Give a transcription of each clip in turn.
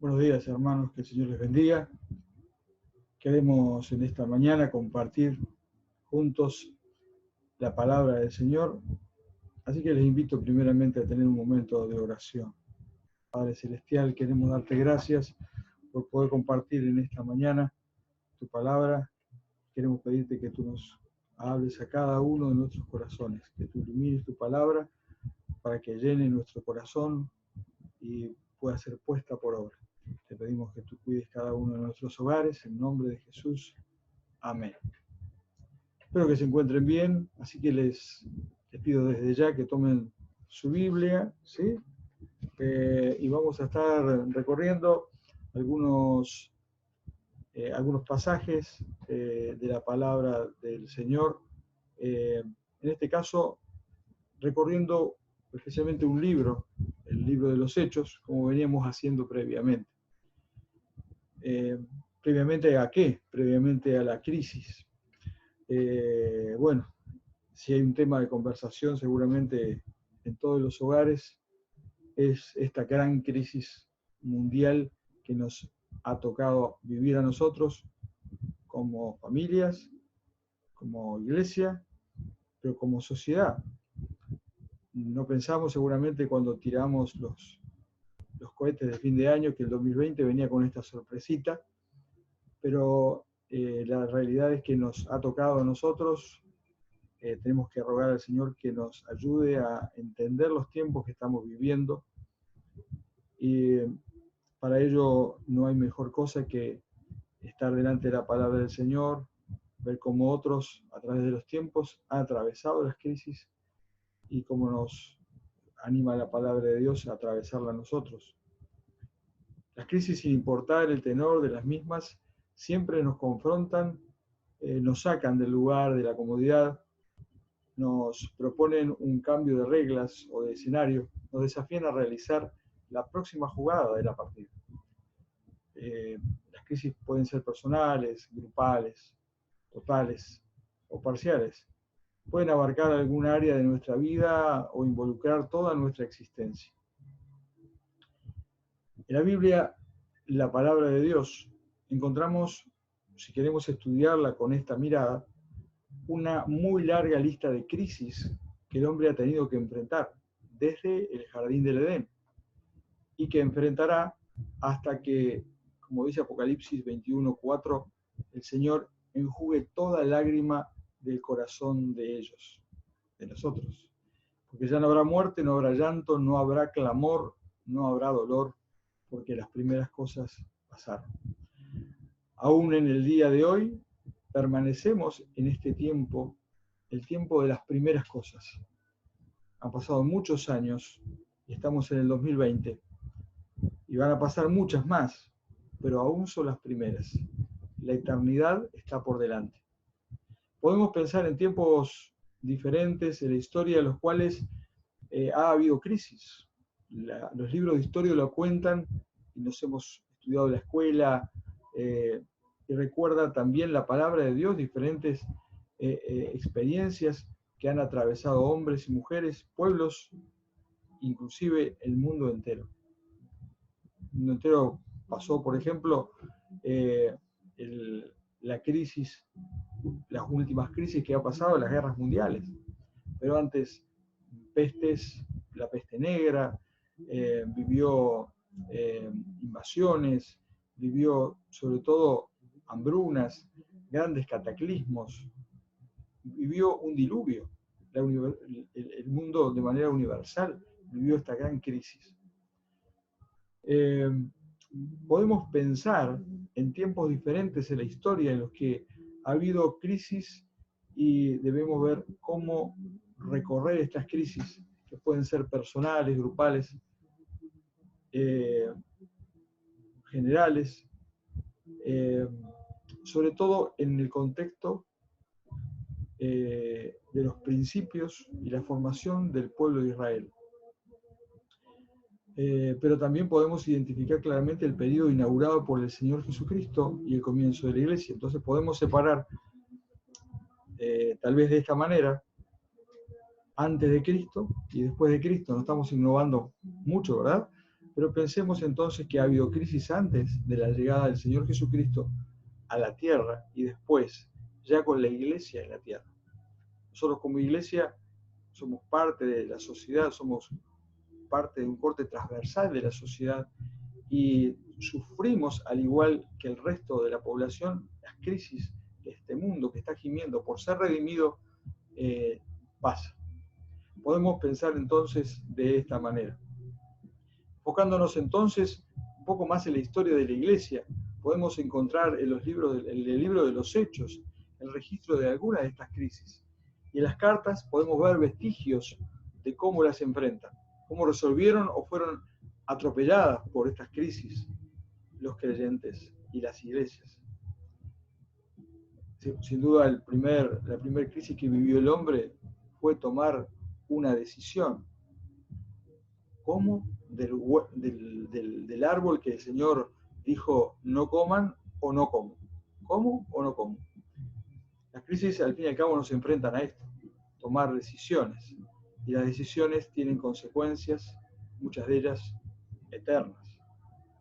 Buenos días, hermanos, que el Señor les bendiga. Queremos en esta mañana compartir juntos la palabra del Señor, así que les invito primeramente a tener un momento de oración. Padre Celestial, queremos darte gracias por poder compartir en esta mañana tu palabra. Queremos pedirte que tú nos hables a cada uno de nuestros corazones, que tú ilumines tu palabra para que llene nuestro corazón y pueda ser puesta por obra. Te pedimos que tú cuides cada uno de nuestros hogares, en nombre de Jesús. Amén. Espero que se encuentren bien, así que les pido desde ya que tomen su Biblia, ¿sí? Y vamos a estar recorriendo algunos pasajes de la palabra del Señor. En este caso, recorriendo especialmente un libro, el libro de los Hechos, como veníamos haciendo previamente. ¿Previamente a qué? Previamente a la crisis. Bueno, si hay un tema de conversación seguramente en todos los hogares, es esta gran crisis mundial que nos ha tocado vivir a nosotros como familias, como iglesia, pero como sociedad. No pensamos seguramente cuando tiramos los cohetes de fin de año que el 2020 venía con esta sorpresita, pero la realidad es que nos ha tocado a nosotros. Tenemos que rogar al Señor que nos ayude a entender los tiempos que estamos viviendo, y para ello no hay mejor cosa que estar delante de la palabra del Señor, ver cómo otros a través de los tiempos han atravesado las crisis y cómo nos anima la palabra de Dios a atravesarla nosotros. Las crisis, sin importar el tenor de las mismas, siempre nos confrontan, nos sacan del lugar, de la comodidad, nos proponen un cambio de reglas o de escenario, nos desafían a realizar la próxima jugada de la partida. Las crisis pueden ser personales, grupales, totales o parciales. Pueden abarcar algún área de nuestra vida o involucrar toda nuestra existencia. En la Biblia, la palabra de Dios, encontramos, si queremos estudiarla con esta mirada, una muy larga lista de crisis que el hombre ha tenido que enfrentar desde el jardín del Edén y que enfrentará hasta que, como dice Apocalipsis 21:4, el Señor enjugue toda lágrima del corazón de ellos, de nosotros. Porque ya no habrá muerte, no habrá llanto, no habrá clamor, no habrá dolor, porque las primeras cosas pasaron. Aún en el día de hoy, permanecemos en este tiempo, el tiempo de las primeras cosas. Han pasado muchos años y estamos en el 2020 y van a pasar muchas más, pero aún son las primeras. La eternidad está por delante. Podemos pensar en tiempos diferentes en la historia en los cuales ha habido crisis. Los libros de historia lo cuentan y nos hemos estudiado en la escuela, y recuerda también la palabra de Dios, diferentes experiencias que han atravesado hombres y mujeres, pueblos, inclusive el mundo entero. El mundo entero pasó, por ejemplo, la crisis, las últimas crisis que ha pasado, las guerras mundiales, pero antes pestes, la peste negra, vivió invasiones, vivió sobre todo hambrunas, grandes cataclismos, vivió un diluvio. El mundo de manera universal vivió esta gran crisis. Podemos pensar en tiempos diferentes en la historia en los que ha habido crisis y debemos ver cómo recorrer estas crisis, que pueden ser personales, grupales, generales, sobre todo en el contexto de los principios y la formación del pueblo de Israel. Pero también podemos identificar claramente el periodo inaugurado por el Señor Jesucristo y el comienzo de la iglesia. Entonces podemos separar, tal vez de esta manera, antes de Cristo y después de Cristo. No estamos innovando mucho, ¿verdad? Pero pensemos entonces que ha habido crisis antes de la llegada del Señor Jesucristo a la tierra y después, ya con la iglesia en la tierra. Nosotros como iglesia somos parte de la sociedad, somos parte de un corte transversal de la sociedad y sufrimos, al igual que el resto de la población, las crisis que este mundo que está gimiendo por ser redimido pasa. Podemos pensar entonces de esta manera. Enfocándonos entonces un poco más en la historia de la iglesia, podemos encontrar en el libro de los Hechos el registro de algunas de estas crisis. Y en las cartas podemos ver vestigios de cómo las enfrentan, cómo resolvieron o fueron atropelladas por estas crisis los creyentes y las iglesias. Sin duda, la primera crisis que vivió el hombre fue tomar una decisión. ¿Cómo? Del árbol que el Señor dijo no coman o no como. ¿Cómo o no como? Las crisis al fin y al cabo nos enfrentan a esto, tomar decisiones. Y las decisiones tienen consecuencias, muchas de ellas eternas.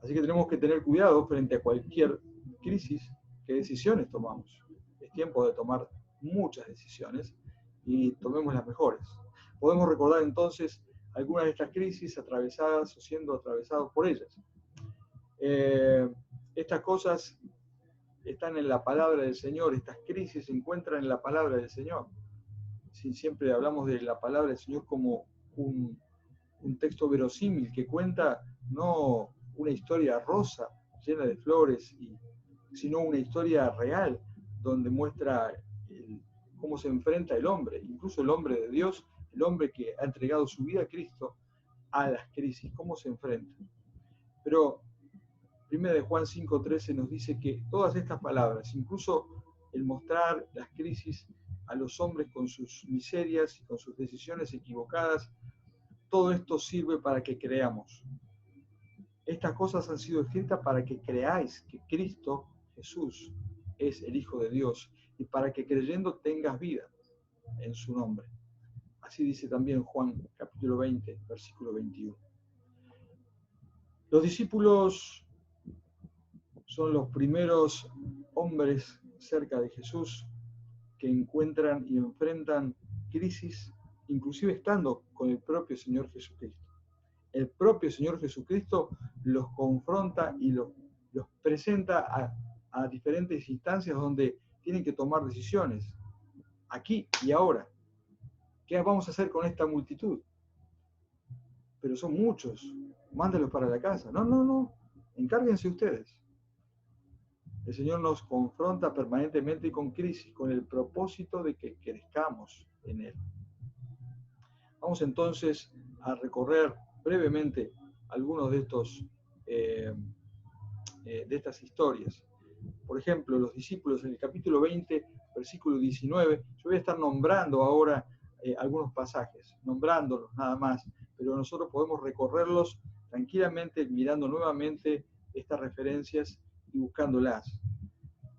Así que tenemos que tener cuidado frente a cualquier crisis, qué decisiones tomamos. Es tiempo de tomar muchas decisiones y tomemos las mejores. Podemos recordar entonces algunas de estas crisis atravesadas o siendo atravesados por ellas. Estas cosas están en la palabra del Señor, estas crisis se encuentran en la palabra del Señor. Si siempre hablamos de la palabra del Señor como un texto verosímil que cuenta no una historia rosa llena de flores, sino una historia real donde muestra cómo se enfrenta el hombre, incluso el hombre de Dios, el hombre que ha entregado su vida a Cristo, a las crisis, cómo se enfrenta. Pero 1 de Juan 5:13 nos dice que todas estas palabras, incluso el mostrar las crisis a los hombres con sus miserias y con sus decisiones equivocadas, todo esto sirve para que creamos. Estas cosas han sido escritas para que creáis que Cristo Jesús es el Hijo de Dios y para que creyendo tengas vida en su nombre. Así dice también Juan capítulo 20, versículo 21. Los discípulos son los primeros hombres cerca de Jesús que encuentran y enfrentan crisis, inclusive estando con el propio Señor Jesucristo. El propio Señor Jesucristo los confronta y los presenta a diferentes instancias donde tienen que tomar decisiones, aquí y ahora. ¿Qué vamos a hacer con esta multitud? Pero son muchos, mándalos para la casa. No, encárguense ustedes. El Señor nos confronta permanentemente con crisis, con el propósito de que crezcamos en Él. Vamos entonces a recorrer brevemente algunos de estas historias. Por ejemplo, los discípulos en el capítulo 20, versículo 19, yo voy a estar nombrando ahora algunos pasajes, nombrándolos nada más, pero nosotros podemos recorrerlos tranquilamente mirando nuevamente estas referencias y buscándolas.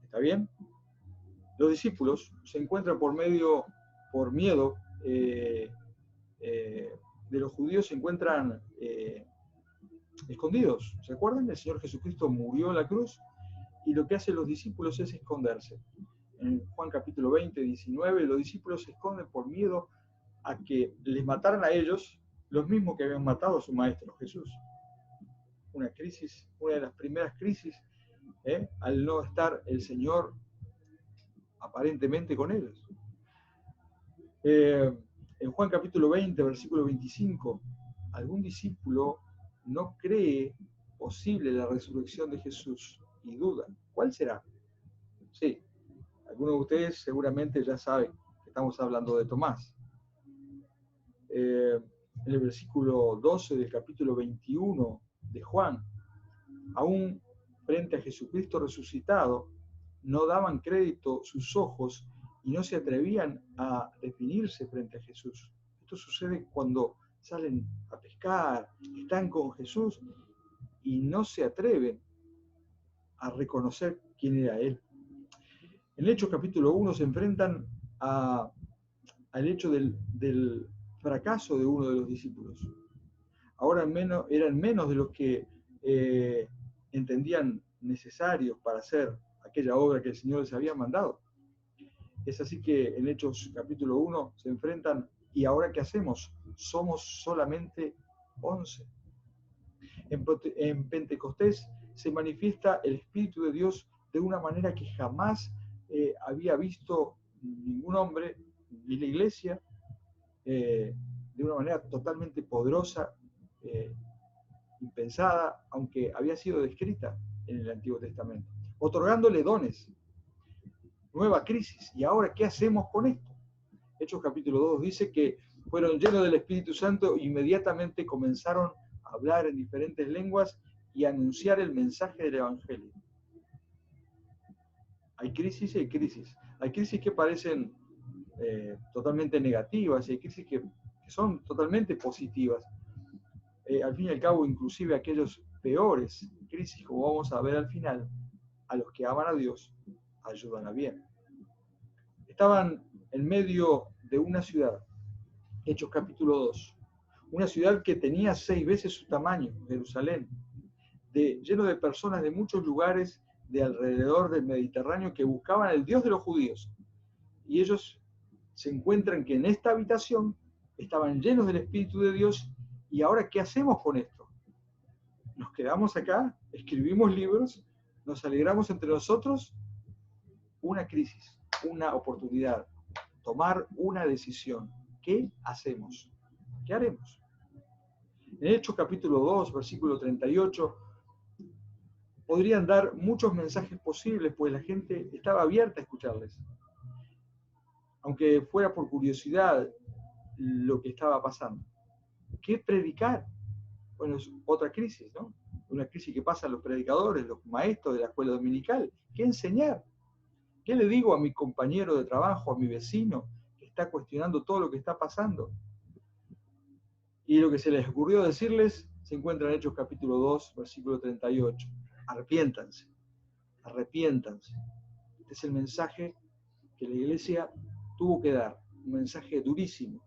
¿Está bien? Los discípulos se encuentran por miedo de los judíos, se encuentran escondidos. ¿Se acuerdan? El Señor Jesucristo murió en la cruz y lo que hacen los discípulos es esconderse. En Juan capítulo 20, 19, los discípulos se esconden por miedo a que les mataran a ellos los mismos que habían matado a su maestro Jesús. Una crisis, una de las primeras crisis, al no estar el Señor aparentemente con ellos. En Juan capítulo 20, versículo 25, algún discípulo no cree posible la resurrección de Jesús y duda. ¿Cuál será? Sí, algunos de ustedes seguramente ya saben que estamos hablando de Tomás. En el versículo 12 del capítulo 21 de Juan, aún frente a Jesucristo resucitado, no daban crédito sus ojos y no se atrevían a definirse frente a Jesús. Esto sucede cuando salen a pescar, están con Jesús y no se atreven a reconocer quién era Él. En Hechos capítulo 1 se enfrentan al hecho del fracaso de uno de los discípulos. ahora eran menos de los que entendían necesarios para hacer aquella obra que el Señor les había mandado. Es así que en Hechos capítulo 1 se enfrentan, ¿y ahora qué hacemos? Somos solamente 11. En Pentecostés se manifiesta el Espíritu de Dios de una manera que jamás había visto ningún hombre, ni la iglesia, de una manera totalmente poderosa, impensada, aunque había sido descrita en el Antiguo Testamento, otorgándole dones. Nueva crisis. ¿Y ahora qué hacemos con esto? Hechos capítulo 2 dice que fueron llenos del Espíritu Santo e inmediatamente comenzaron a hablar en diferentes lenguas y a anunciar el mensaje del Evangelio. Hay crisis y hay crisis. Hay crisis que parecen totalmente negativas y hay crisis que son totalmente positivas. Al fin y al cabo, inclusive aquellos peores crisis, como vamos a ver al final, a los que aman a Dios, ayudan a bien. Estaban en medio de una ciudad, Hechos capítulo 2, una ciudad que tenía 6 veces su tamaño, Jerusalén, lleno de personas de muchos lugares de alrededor del Mediterráneo que buscaban al Dios de los judíos. Y ellos se encuentran que en esta habitación estaban llenos del Espíritu de Dios. ¿Y ahora qué hacemos con esto? ¿Nos quedamos acá? ¿Escribimos libros? ¿Nos alegramos entre nosotros? Una crisis, una oportunidad, tomar una decisión. ¿Qué hacemos? ¿Qué haremos? En Hechos capítulo 2, versículo 38, podrían dar muchos mensajes posibles, pues la gente estaba abierta a escucharles. Aunque fuera por curiosidad lo que estaba pasando. ¿Qué predicar? Bueno, es otra crisis, ¿no? Una crisis que pasa a los predicadores, los maestros de la escuela dominical. ¿Qué enseñar? ¿Qué le digo a mi compañero de trabajo, a mi vecino, que está cuestionando todo lo que está pasando? Y lo que se les ocurrió decirles se encuentra en Hechos capítulo 2, versículo 38. Arrepiéntanse, arrepiéntanse. Este es el mensaje que la iglesia tuvo que dar, un mensaje durísimo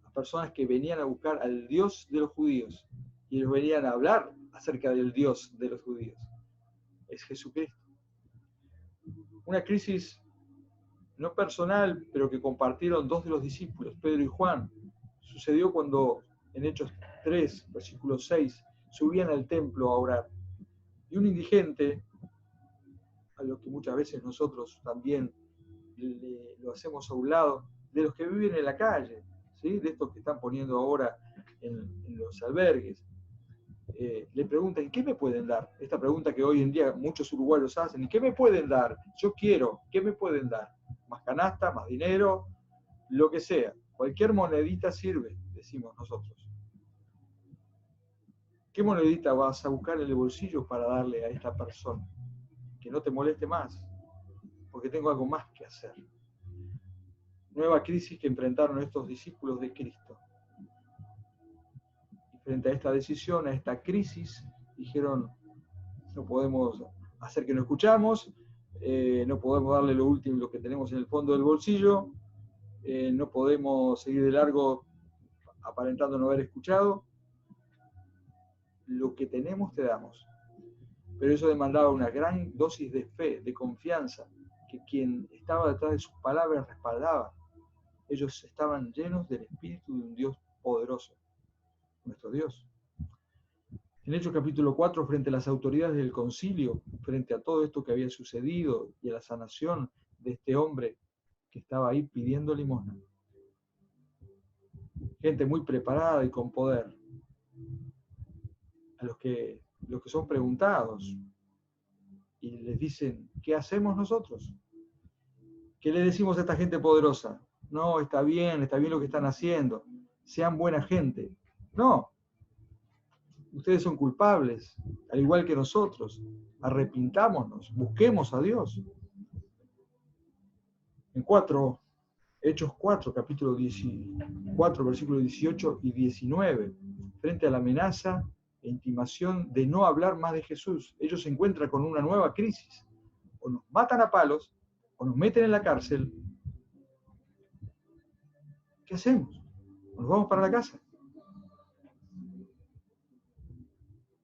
a personas que venían a buscar al Dios de los judíos y ellos venían a hablar acerca del Dios de los judíos. Es Jesucristo. Una crisis no personal, pero que compartieron 2 de los discípulos, Pedro y Juan. Sucedió cuando en Hechos 3, versículo 6, subían al templo a orar. Y un indigente, a lo que muchas veces nosotros también lo hacemos a un lado, de los que viven en la calle, ¿sí? De estos que están poniendo ahora en los albergues, le preguntan, ¿qué me pueden dar? Esta pregunta que hoy en día muchos uruguayos hacen, ¿y qué me pueden dar? Yo quiero, ¿qué me pueden dar? Más canasta, más dinero, lo que sea. Cualquier monedita sirve, decimos nosotros. ¿Qué monedita vas a buscar en el bolsillo para darle a esta persona? Que no te moleste más, porque tengo algo más que hacer. Nueva crisis que enfrentaron estos discípulos de Cristo. Y frente a esta decisión, a esta crisis, dijeron, no podemos hacer que no escuchamos, no podemos darle lo último, lo que tenemos en el fondo del bolsillo, no podemos seguir de largo aparentando no haber escuchado. Lo que tenemos te damos. Pero eso demandaba una gran dosis de fe, de confianza, que quien estaba detrás de sus palabras respaldaba. Ellos estaban llenos del espíritu de un Dios poderoso, nuestro Dios. En Hechos capítulo 4, frente a las autoridades del concilio, frente a todo esto que había sucedido y a la sanación de este hombre que estaba ahí pidiendo limosna. Gente muy preparada y con poder. A los que son preguntados y les dicen, ¿qué hacemos nosotros? ¿Qué le decimos a esta gente poderosa? No, está bien lo que están haciendo, sean buena gente. No, ustedes son culpables, al igual que nosotros. Arrepintámonos, busquemos a Dios. En Hechos 4, capítulo 4, versículos 18 y 19, frente a la amenaza e intimación de no hablar más de Jesús, ellos se encuentran con una nueva crisis. O nos matan a palos, o nos meten en la cárcel. ¿Qué hacemos? ¿O nos vamos para la casa?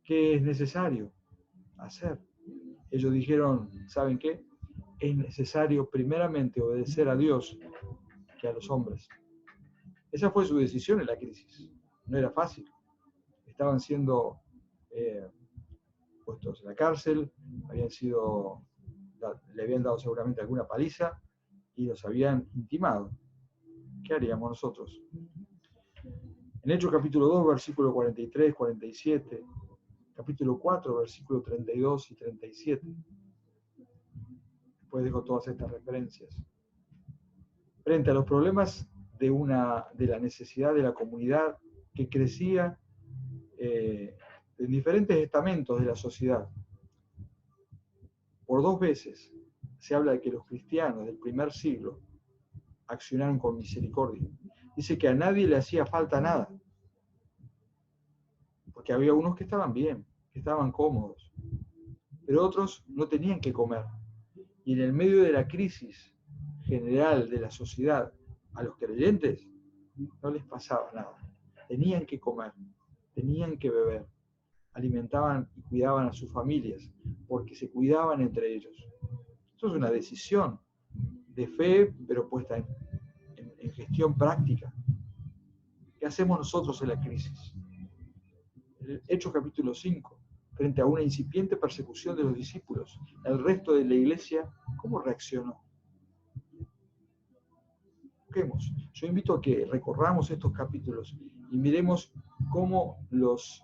¿Qué es necesario hacer? Ellos dijeron, ¿saben qué? Es necesario primeramente obedecer a Dios que a los hombres. Esa fue su decisión en la crisis. No era fácil. Estaban siendo puestos en la cárcel, le habían dado seguramente alguna paliza y los habían intimado. ¿Qué haríamos nosotros? En Hechos capítulo 2, versículo 43, 47, capítulo 4, versículo 32 y 37. Después dejo todas estas referencias. Frente a los problemas de la necesidad de la comunidad que crecía en diferentes estamentos de la sociedad. Por 2 veces se habla de que los cristianos del primer siglo accionaron con misericordia. Dice que a nadie le hacía falta nada, porque había unos que estaban bien, que estaban cómodos, pero otros no tenían que comer. Y en el medio de la crisis general de la sociedad, a los creyentes no les pasaba nada. Tenían que comer, tenían que beber, alimentaban y cuidaban a sus familias, porque se cuidaban entre ellos. Esto es una decisión de fe, pero puesta en gestión práctica. ¿Qué hacemos nosotros en la crisis? En Hechos capítulo 5, frente a una incipiente persecución de los discípulos, el resto de la iglesia, ¿cómo reaccionó? Busquemos. Yo invito a que recorramos estos capítulos y miremos cómo en las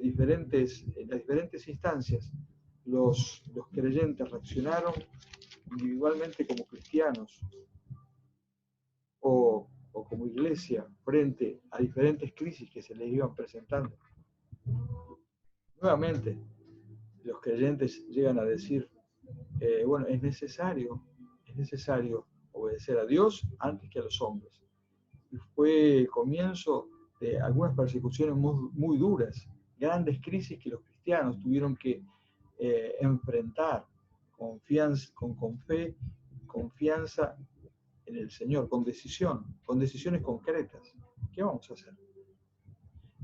diferentes instancias los creyentes reaccionaron individualmente como cristianos o como iglesia frente a diferentes crisis que se les iban presentando. Nuevamente, los creyentes llegan a decir, bueno, es necesario obedecer a Dios antes que a los hombres. Y fue el comienzo de algunas persecuciones muy duras, grandes crisis que los cristianos tuvieron que enfrentar con fe, confianza en el Señor, con decisiones concretas. ¿Qué vamos a hacer?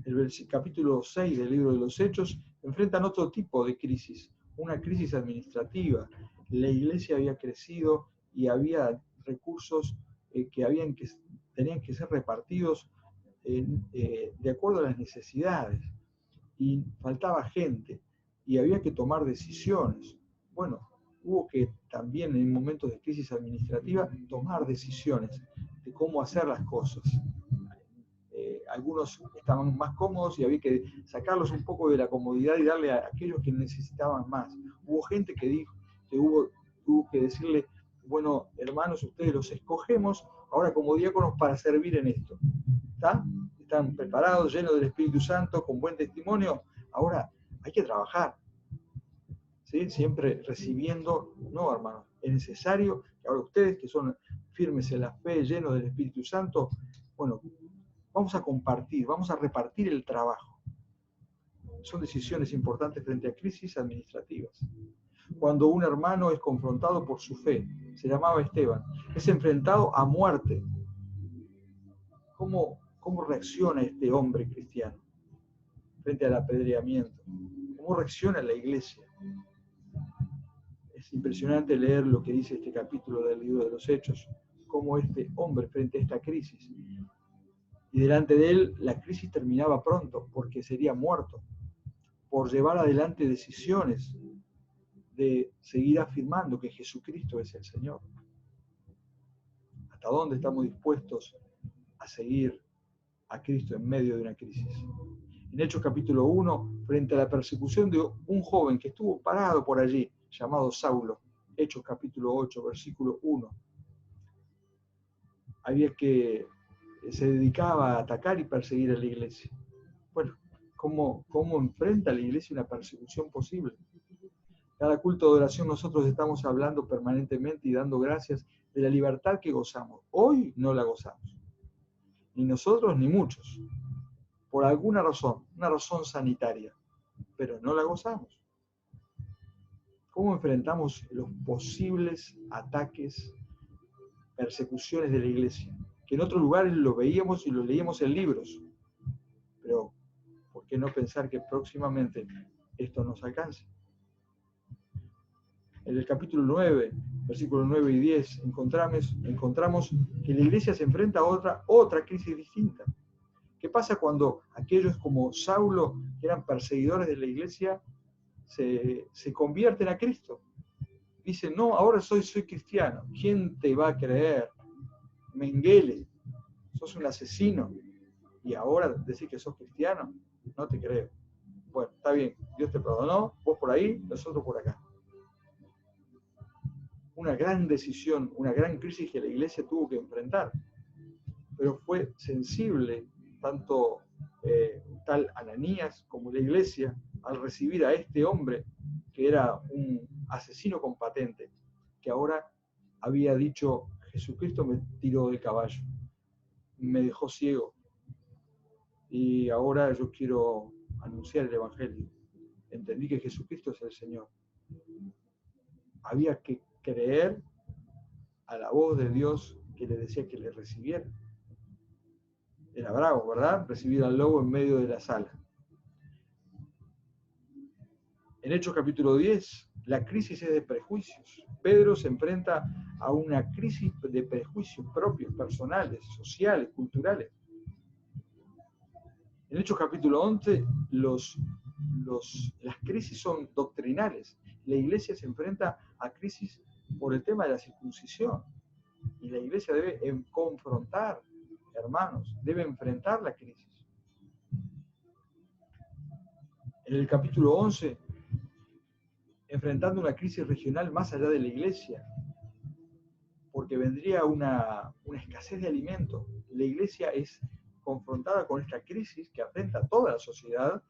El capítulo 6 del libro de los Hechos enfrentan otro tipo de crisis, una crisis administrativa. La iglesia había crecido y había recursos que tenían que ser repartidos de acuerdo a las necesidades, y faltaba gente y había que tomar decisiones. Bueno, hubo que también en momentos de crisis administrativa tomar decisiones de cómo hacer las cosas. Algunos estaban más cómodos y había que sacarlos un poco de la comodidad y darle a aquellos que necesitaban más. Hubo gente que tuvo que decirle, bueno, hermanos, ustedes los escogemos ahora como diáconos para servir en esto. ¿Está? Están preparados, llenos del Espíritu Santo, con buen testimonio. Ahora hay que trabajar. ¿Sí? Siempre recibiendo, no, hermanos, es necesario que ahora ustedes que son firmes en la fe, llenos del Espíritu Santo, bueno, vamos a compartir, vamos a repartir el trabajo. Son decisiones importantes frente a crisis administrativas. Cuando un hermano es confrontado por su fe, se llamaba Esteban, es enfrentado a muerte. ¿Cómo reacciona este hombre cristiano frente al apedreamiento? ¿Cómo reacciona la iglesia? Es impresionante leer lo que dice este capítulo del libro de los Hechos, cómo este hombre frente a esta crisis, y delante de él la crisis terminaba pronto porque sería muerto por llevar adelante decisiones de seguir afirmando que Jesucristo es el Señor. ¿Hasta dónde estamos dispuestos a seguir a Cristo en medio de una crisis? En Hechos capítulo 1, frente a la persecución de un joven que estuvo parado por allí, llamado Saulo, Hechos capítulo 8, versículo 1, se dedicaba a atacar y perseguir a la iglesia. Bueno, ¿cómo enfrenta la iglesia una persecución posible? Cada culto de oración nosotros estamos hablando permanentemente y dando gracias de la libertad que gozamos. Hoy no la gozamos, ni nosotros ni muchos, por alguna razón, una razón sanitaria, pero no la gozamos. ¿Cómo enfrentamos los posibles ataques, persecuciones de la iglesia? Que en otros lugares lo veíamos y lo leíamos en libros, pero ¿por qué no pensar que próximamente esto nos alcance? En el capítulo 9, versículos 9 y 10, encontramos que la iglesia se enfrenta a otra crisis distinta. ¿Qué pasa cuando aquellos como Saulo, que eran perseguidores de la iglesia, se convierten a Cristo? Dicen, no, ahora soy cristiano. ¿Quién te va a creer? Mengele, sos un asesino. Y ahora decís que sos cristiano, no te creo. Bueno, está bien, Dios te perdonó, vos por ahí, nosotros por acá. Una gran decisión, una gran crisis que la iglesia tuvo que enfrentar. Pero fue sensible tanto tal Ananías como la iglesia al recibir a este hombre que era un asesino con patente, que ahora había dicho, Jesucristo me tiró del caballo, me dejó ciego, y ahora yo quiero anunciar el Evangelio. Entendí que Jesucristo es el Señor. Había que creer a la voz de Dios que le decía que le recibiera. Era bravo, ¿verdad? Recibir al lobo en medio de la sala. En Hechos capítulo 10, la crisis es de prejuicios. Pedro se enfrenta a una crisis de prejuicios propios, personales, sociales, culturales. En Hechos capítulo 11, las crisis son doctrinales. La iglesia se enfrenta a crisis por el tema de la circuncisión. Y la iglesia debe confrontar, hermanos, debe enfrentar la crisis. En el capítulo 11, enfrentando una crisis regional más allá de la iglesia, porque vendría una escasez de alimentos. La iglesia es confrontada con esta crisis que afecta a toda la sociedad,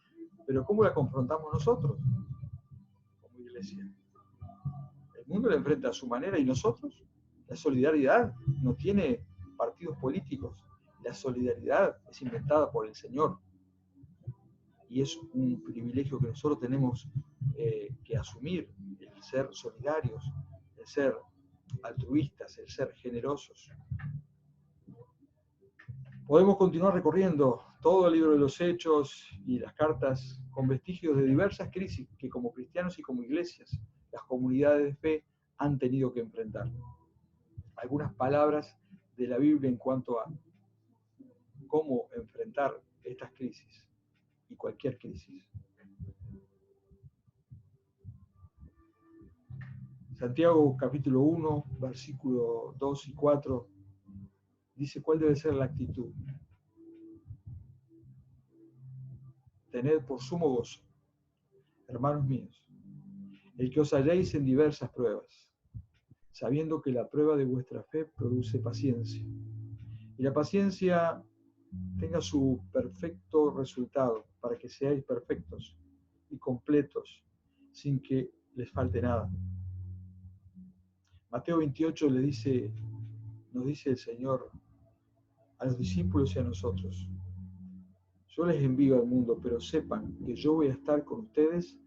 pero ¿cómo la confrontamos nosotros como iglesia? El mundo la enfrenta a su manera y nosotros. La solidaridad no tiene partidos políticos. La solidaridad es inventada por el Señor. Y es un privilegio que nosotros tenemos que asumir, el ser solidarios, el ser altruistas, el ser generosos. Podemos continuar recorriendo todo el libro de los Hechos y las cartas con vestigios de diversas crisis que como cristianos y como iglesias, las comunidades de fe han tenido que enfrentar. Algunas palabras de la Biblia en cuanto a cómo enfrentar estas crisis y cualquier crisis. Santiago capítulo 1, versículo 2 y 4, dice cuál debe ser la actitud. Tened por sumo gozo, hermanos míos, el que os halléis en diversas pruebas, sabiendo que la prueba de vuestra fe produce paciencia. Y la paciencia tenga su perfecto resultado, para que seáis perfectos y completos, sin que les falte nada. Mateo 28 nos dice el Señor a los discípulos y a nosotros: yo les envío al mundo, pero sepan que yo voy a estar con ustedes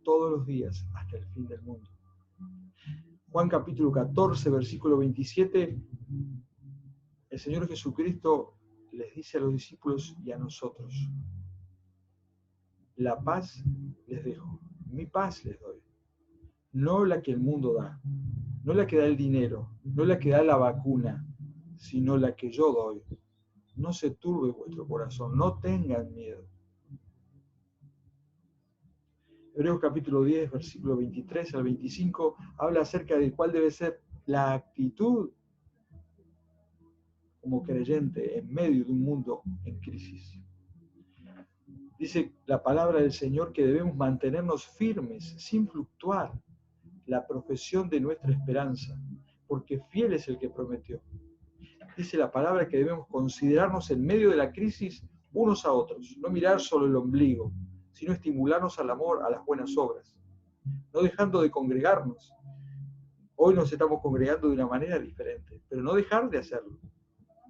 todos los días hasta el fin del mundo. Juan capítulo 14, versículo 27, el Señor Jesucristo les dice a los discípulos y a nosotros: la paz les dejo, mi paz les doy, no la que el mundo da, no la que da el dinero, no la que da la vacuna, sino la que yo doy. No se turbe vuestro corazón, no tengan miedo. Hebreos capítulo 10, versículo 23 al 25, habla acerca de cuál debe ser la actitud como creyente en medio de un mundo en crisis. Dice la palabra del Señor que debemos mantenernos firmes, sin fluctuar, la profesión de nuestra esperanza, porque fiel es el que prometió. Dice la palabra que debemos considerarnos en medio de la crisis unos a otros, no mirar solo el ombligo, sino estimularnos al amor, a las buenas obras, no dejando de congregarnos. Hoy nos estamos congregando de una manera diferente, pero no dejar de hacerlo,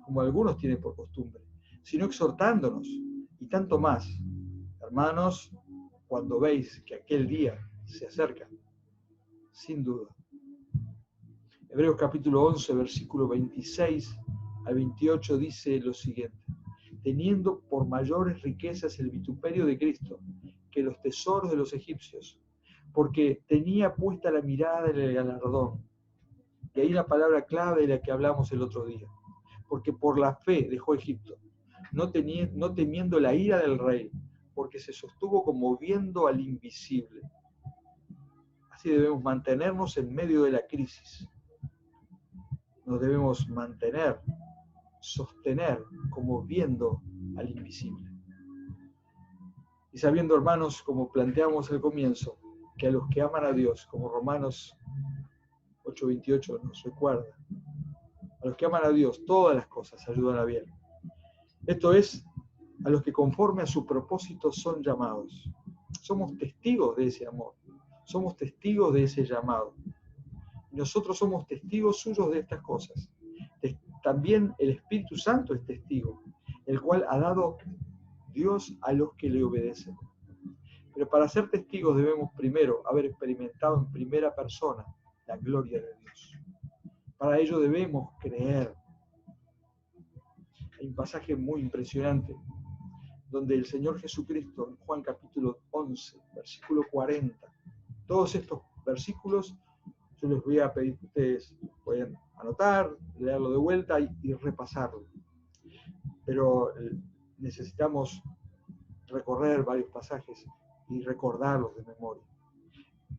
como algunos tienen por costumbre, sino exhortándonos, y tanto más, hermanos, cuando veis que aquel día se acerca, sin duda. Hebreos capítulo 11, versículo 26 al 28 dice lo siguiente: teniendo por mayores riquezas el vituperio de Cristo que los tesoros de los egipcios, porque tenía puesta la mirada en el galardón. Y ahí la palabra clave de la que hablamos el otro día. Porque por la fe dejó Egipto, no temiendo la ira del rey, porque se sostuvo como viendo al invisible. Así debemos mantenernos en medio de la crisis. Nos debemos mantener, sostener como viendo al invisible. Y sabiendo, hermanos, como planteamos al comienzo, que a los que aman a Dios, como Romanos 8:28 nos recuerda, a los que aman a Dios, todas las cosas ayudan a bien. Esto es, a los que conforme a su propósito son llamados. Somos testigos de ese amor, somos testigos de ese llamado. Nosotros somos testigos suyos de estas cosas. También el Espíritu Santo es testigo, el cual ha dado Dios a los que le obedecen. Pero para ser testigos debemos primero haber experimentado en primera persona la gloria de Dios. Para ello debemos creer. Hay un pasaje muy impresionante donde el Señor Jesucristo, en Juan capítulo 11, versículo 40, todos estos versículos yo les voy a pedir que ustedes puedan anotar, leerlo de vuelta y repasarlo. Pero necesitamos recorrer varios pasajes y recordarlos de memoria.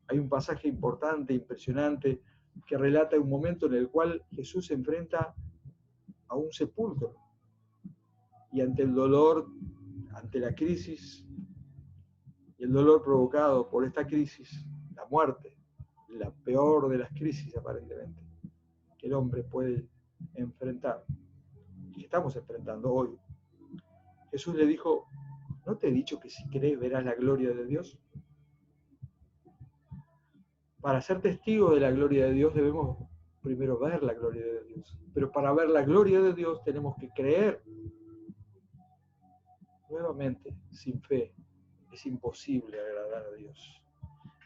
Hay un pasaje importante, impresionante, que relata un momento en el cual Jesús se enfrenta a un sepulcro y ante el dolor, ante la crisis y el dolor provocado por esta crisis, la muerte, la peor de las crisis aparentemente, que el hombre puede enfrentar y que estamos enfrentando hoy. Jesús le dijo, ¿no te he dicho que si crees verás la gloria de Dios? Para ser testigos de la gloria de Dios debemos primero ver la gloria de Dios. Pero para ver la gloria de Dios tenemos que creer. Nuevamente, sin fe es imposible agradar a Dios.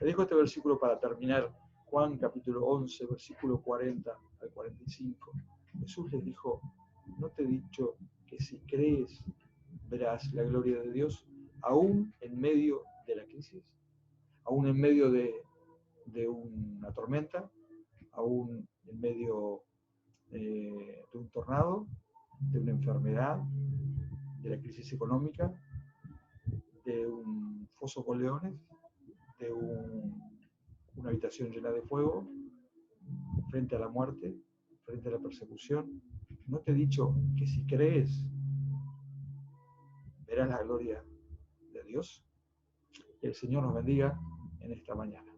Le dejo este versículo para terminar. Juan capítulo 11, versículo 40 al 45. Jesús les dijo, ¿no te he dicho que si crees verás la gloria de Dios? Aún en medio de la crisis, aún en medio de una tormenta, aún en medio de un tornado, de una enfermedad, de la crisis económica, de un foso con leones, de una habitación llena de fuego, frente a la muerte, frente a la persecución. ¿No te he dicho que si crees verás la gloria de Dios? Que el Señor nos bendiga en esta mañana.